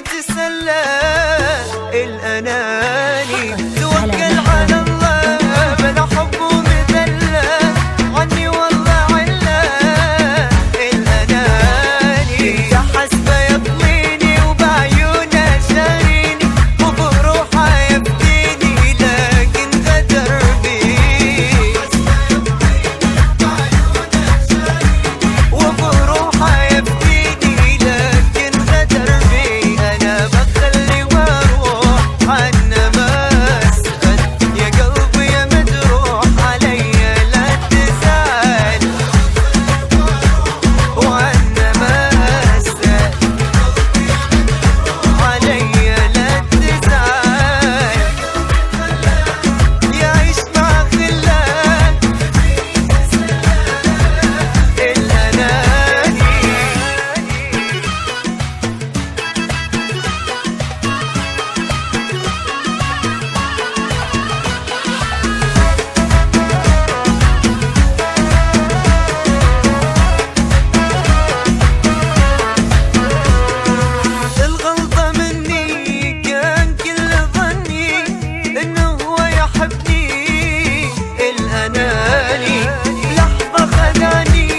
يتسلى الأناني. توكل على الله بلا حب ومذلة، عني والله علة الأناني. حسبه يطويني وبعيونه شاريني، وبروحه يبديني لكن غدر بي. وبروحه يبديني لكن غدر بي. أنا بخلي واروح عنه ما أسأل، يا قلبي يا مجروح عليا لا تزعل، وعنه ما أسأل عليا لا تزعل. يعيش مع خلان الأناني. الغلطة مني، كان كل ظني انه هو يحبني الأناني. لحظة خدعني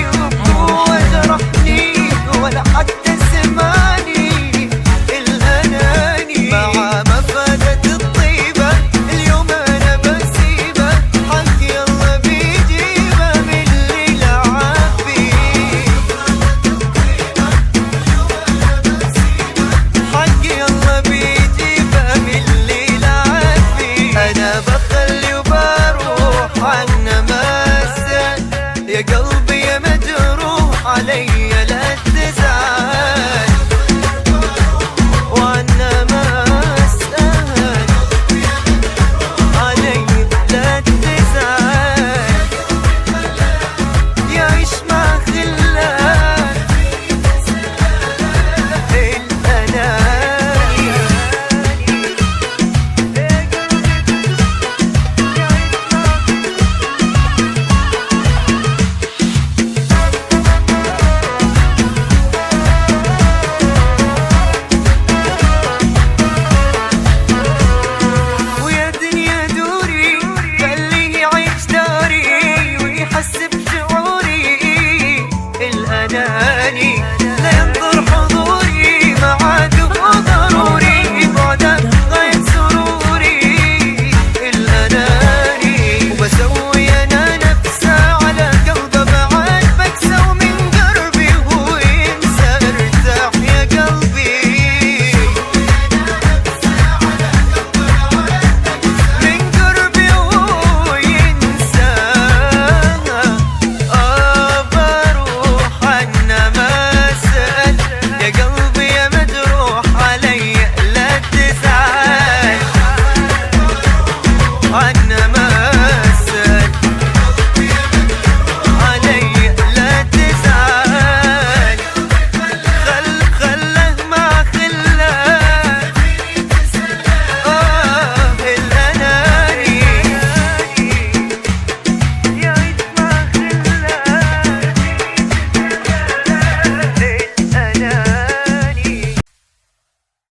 وبقوة جرحني ولا حتى سمعني الأناني. مع مفادة الطيبة اليوم انا بسيبه، حقي الله بيجيبه من اللي لعب فيه. حقي الله بيجيبه من اللي لعب فيه. انا بخلي وبروح عنه